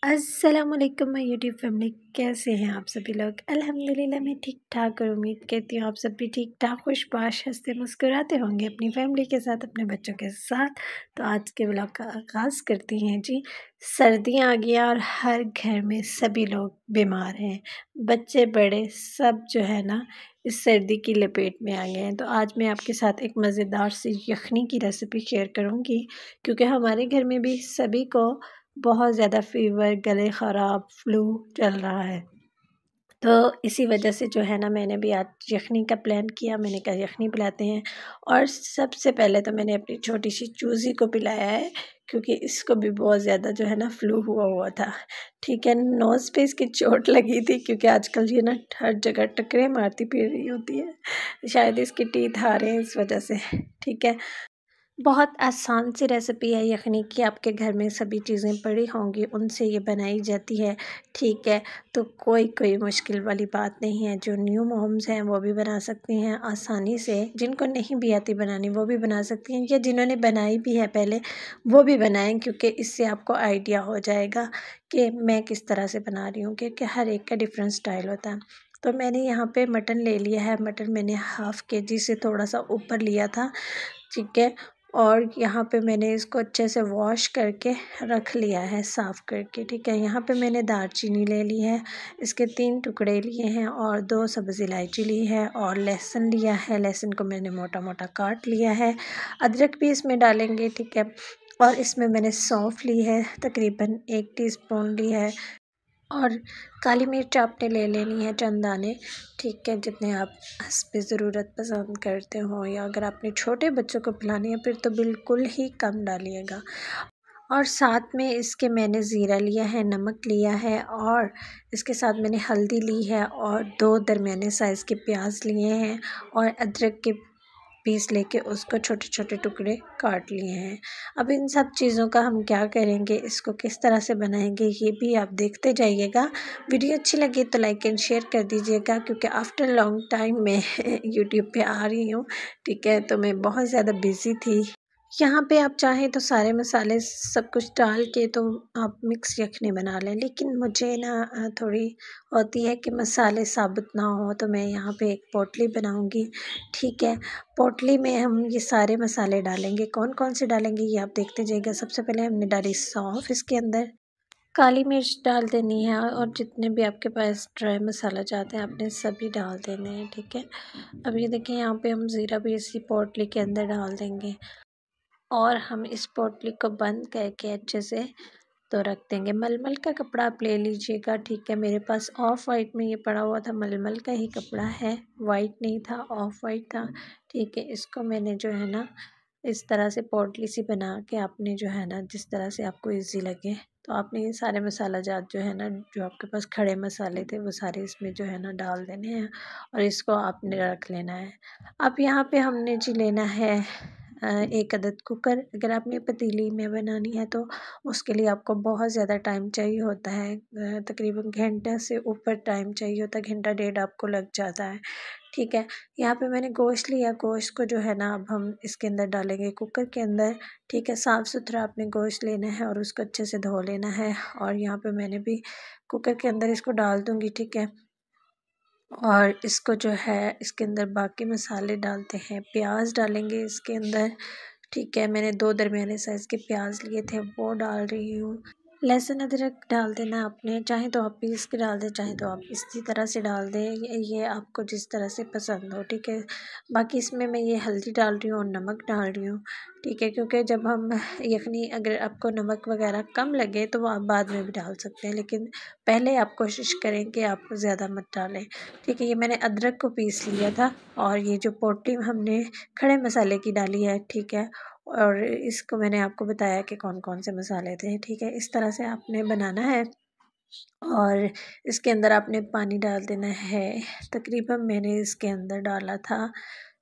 अस्सलामुअलैकुम my YouTube family, कैसे हैं आप सभी लोग। अल्हम्दुलिल्लाह मैं ठीक ठाक और उम्मीद करती हूँ आप सब भी ठीक ठाक खुशबाश हंसते मुस्कुराते होंगे अपनी फैमिली के साथ, अपने बच्चों के साथ। तो आज के व्लॉग का आगाज़ करती हैं जी। सर्दियाँ आ गई और हर घर में सभी लोग बीमार हैं, बच्चे बड़े सब जो है ना इस सर्दी की लपेट में आ गए हैं। तो आज मैं आपके साथ एक मज़ेदार सी यखनी की रेसिपी शेयर करूँगी, क्योंकि हमारे घर में भी सभी को बहुत ज़्यादा फ़ीवर, गले ख़राब, फ्लू चल रहा है। तो इसी वजह से जो है ना मैंने भी आज यखनी का प्लान किया। मैंने कहा यखनी पिलाते हैं। और सबसे पहले तो मैंने अपनी छोटी सी चूज़ी को पिलाया है, क्योंकि इसको भी बहुत ज़्यादा जो है ना फ्लू हुआ हुआ था। ठीक है, नोज़ पे इसकी चोट लगी थी, क्योंकि आजकल ये ना हर जगह टकरे मारती फिर रही होती है। शायद इसके टीथ आ रहे हैं इस वजह से। ठीक है, बहुत आसान सी रेसिपी है यखनी की, आपके घर में सभी चीज़ें पड़ी होंगी, उनसे ये बनाई जाती है। ठीक है, तो कोई मुश्किल वाली बात नहीं है। जो न्यू मॉम्स हैं वो भी बना सकती हैं आसानी से, जिनको नहीं भी आती बनानी वो भी बना सकती हैं, या जिन्होंने बनाई भी है पहले वो भी बनाएं, क्योंकि इससे आपको आइडिया हो जाएगा कि मैं किस तरह से बना रही हूँ, क्योंकि हर एक का डिफरेंट स्टाइल होता है। तो मैंने यहाँ पे मटन ले लिया है। मटन मैंने हाफ़ केजी से थोड़ा सा ऊपर लिया था। ठीक है, और यहाँ पे मैंने इसको अच्छे से वॉश करके रख लिया है, साफ़ करके। ठीक है, यहाँ पे मैंने दालचीनी ले ली है, इसके 3 टुकड़े लिए हैं, और 2 सब्ज़ इलायची ली है, और लहसुन लिया है। लहसुन को मैंने मोटा मोटा काट लिया है। अदरक भी इसमें डालेंगे। ठीक है, और इसमें मैंने सौंफ ली है, तकरीबन 1 टीस्पून ली है। और काली मिर्च आपने ले लेनी है चंद दाने। ठीक है, जितने आप हस्बे ज़रूरत पसंद करते हो, या अगर आपने छोटे बच्चों को पिलानी है फिर तो बिल्कुल ही कम डालिएगा। और साथ में इसके मैंने ज़ीरा लिया है, नमक लिया है, और इसके साथ मैंने हल्दी ली है, और 2 दरमियाने साइज़ के प्याज लिए हैं, और अदरक के पीस लेके उसको छोटे छोटे टुकड़े काट लिए हैं। अब इन सब चीज़ों का हम क्या करेंगे, इसको किस तरह से बनाएंगे, ये भी आप देखते जाइएगा। वीडियो अच्छी लगी तो लाइक एंड शेयर कर दीजिएगा, क्योंकि आफ्टर लॉन्ग टाइम मैं यूट्यूब पे आ रही हूँ। ठीक है, तो मैं बहुत ज़्यादा बिज़ी थी। यहाँ पे आप चाहें तो सारे मसाले सब कुछ डाल के तो आप मिक्स यखनी बना लें, लेकिन मुझे ना थोड़ी होती है कि मसाले साबुत ना हो, तो मैं यहाँ पे एक पोटली बनाऊँगी। ठीक है, पोटली में हम ये सारे मसाले डालेंगे। कौन कौन से डालेंगे ये आप देखते जाइएगा। सबसे पहले हमने डाली सौंफ, इसके अंदर काली मिर्च डाल देनी है, और जितने भी आपके पास ड्राई मसाला चाहते हैं आपने सभी डाल देने हैं। ठीक है, अब ये देखें यहाँ पे हम ज़ीरा भी इसी पोटली के अंदर डाल देंगे, और हम इस पोटली को बंद करके अच्छे से तो रख देंगे। मलमल का कपड़ा आप ले लीजिएगा। ठीक है, मेरे पास ऑफ वाइट में ये पड़ा हुआ था, मलमल का ही कपड़ा है, वाइट नहीं था, ऑफ वाइट था। ठीक है, इसको मैंने जो है ना इस तरह से पोटली सी बना के आपने जो है ना जिस तरह से आपको इजी लगे, तो आपने ये सारे मसाला जात जो है ना, जो आपके पास खड़े मसाले थे वो सारे इसमें जो है ना डाल देने हैं, और इसको आपने रख लेना है। अब यहाँ पे हमने जी लेना है 1 अदद कुकर। अगर आपने पतीली में बनानी है तो उसके लिए आपको बहुत ज़्यादा टाइम चाहिए होता है, तकरीबन घंटे से ऊपर टाइम चाहिए होता है, घंटा डेढ़ आपको लग जाता है। ठीक है, यहाँ पे मैंने गोश्त लिया। गोश्त को जो है ना अब हम इसके अंदर डालेंगे कुकर के अंदर। ठीक है, साफ़ सुथरा आपने गोश्त लेना है और उसको अच्छे से धो लेना है, और यहाँ पे मैंने भी कुकर के अंदर इसको डाल दूँगी। ठीक है, और इसको जो है इसके अंदर बाकी मसाले डालते हैं। प्याज डालेंगे इसके अंदर। ठीक है, मैंने 2 दरमियाने साइज़ के प्याज लिए थे वो डाल रही हूँ। लहसुन अदरक डाल देना आपने, चाहे तो आप पीस के डाल दें, चाहे तो आप इसी तरह से डाल दें, ये आपको जिस तरह से पसंद हो। ठीक है, बाकी इसमें मैं ये हल्दी डाल रही हूँ और नमक डाल रही हूँ। ठीक है, क्योंकि जब हम यखनी अगर आपको नमक वगैरह कम लगे तो वो आप बाद में भी डाल सकते हैं, लेकिन पहले आप कोशिश करें कि आप ज़्यादा मत डालें। ठीक है, ये मैंने अदरक को पीस लिया था, और ये जो पोटली हमने खड़े मसाले की डाली है। ठीक है, और इसको मैंने आपको बताया कि कौन कौन से मसाले थे। ठीक है, इस तरह से आपने बनाना है, और इसके अंदर आपने पानी डाल देना है। तकरीबन मैंने इसके अंदर डाला था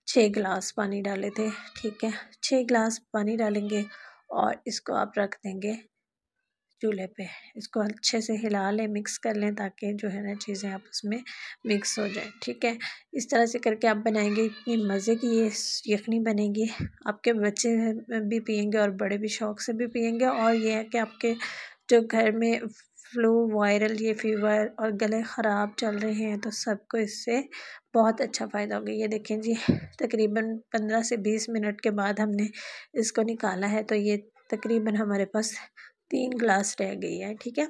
6 गिलास पानी डाले थे। ठीक है, 6 गिलास पानी डालेंगे, और इसको आप रख देंगे चूल्हे पे। इसको अच्छे से हिला लें, मिक्स कर लें, ताकि जो है ना चीज़ें आपस में मिक्स हो जाए। ठीक है, इस तरह से करके आप बनाएंगे, इतनी मज़े की ये यखनी बनेगी। आपके बच्चे भी पियेंगे और बड़े भी शौक़ से भी पियेंगे, और ये है कि आपके जो घर में फ्लू, वायरल ये फ़ीवर और गले ख़राब चल रहे हैं तो सबको इससे बहुत अच्छा फ़ायदा होगा। ये देखें जी, तकरीबन 15 से 20 मिनट के बाद हमने इसको निकाला है तो ये तकरीबन हमारे पास 3 गिलास रह गई है। ठीक है,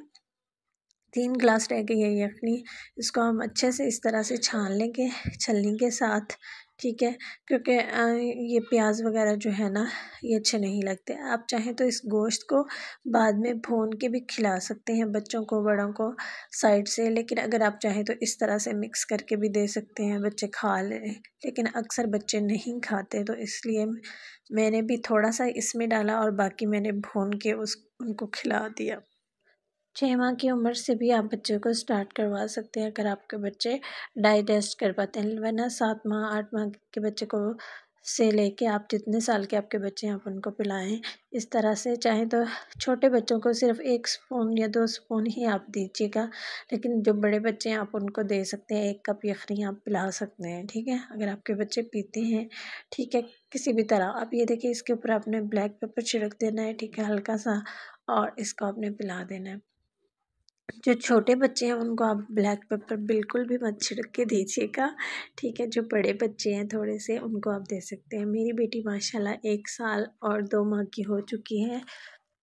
3 गिलास रह गई है यखनी। इसको हम अच्छे से इस तरह से छान लेंगे छलनी के साथ। ठीक है, क्योंकि ये प्याज वगैरह जो है ना ये अच्छे नहीं लगते। आप चाहें तो इस गोश्त को बाद में भून के भी खिला सकते हैं बच्चों को, बड़ों को साइड से, लेकिन अगर आप चाहें तो इस तरह से मिक्स करके भी दे सकते हैं, बच्चे खा लें। लेकिन अक्सर बच्चे नहीं खाते तो इसलिए मैंने भी थोड़ा सा इसमें डाला और बाकी मैंने भून के उनको खिला दिया। 6 माह की उम्र से भी आप बच्चे को स्टार्ट करवा सकते हैं अगर आपके बच्चे डाइजेस्ट कर पाते हैं, वरना 7 माह 8 माह के बच्चे को से लेके आप जितने साल के आपके बच्चे हैं आप उनको पिलाएं। इस तरह से चाहें तो छोटे बच्चों को सिर्फ 1 स्पून या 2 स्पून ही आप दीजिएगा, लेकिन जो बड़े बच्चे हैं आप उनको दे सकते हैं, 1 कप यखनी आप पिला सकते हैं। ठीक है, अगर आपके बच्चे पीते हैं। ठीक है, किसी भी तरह आप ये देखिए इसके ऊपर आपने ब्लैक पेपर छिड़क देना है। ठीक है, हल्का सा, और इसको आपने पिला देना है। जो छोटे बच्चे हैं उनको आप ब्लैक पेपर बिल्कुल भी मत छिड़क के दीजिएगा। ठीक है, जो बड़े बच्चे हैं थोड़े से उनको आप दे सकते हैं। मेरी बेटी माशाल्लाह 1 साल और 2 माह की हो चुकी है,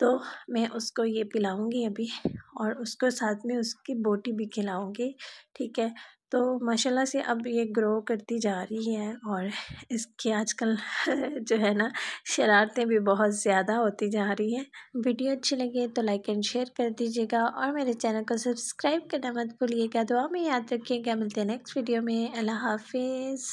तो मैं उसको ये पिलाऊंगी अभी, और उसको साथ में उसकी बोटी भी खिलाऊंगी। ठीक है, तो माशाल्लाह से अब ये ग्रो करती जा रही है, और इसकी आजकल जो है ना शरारतें भी बहुत ज़्यादा होती जा रही हैं। वीडियो अच्छी लगे तो लाइक एंड शेयर कर दीजिएगा, और मेरे चैनल को सब्सक्राइब करना मत भूलिएगा। दुआ में याद रखिएगा। मिलते हैं नेक्स्ट वीडियो में। अल्लाह हाफिज़।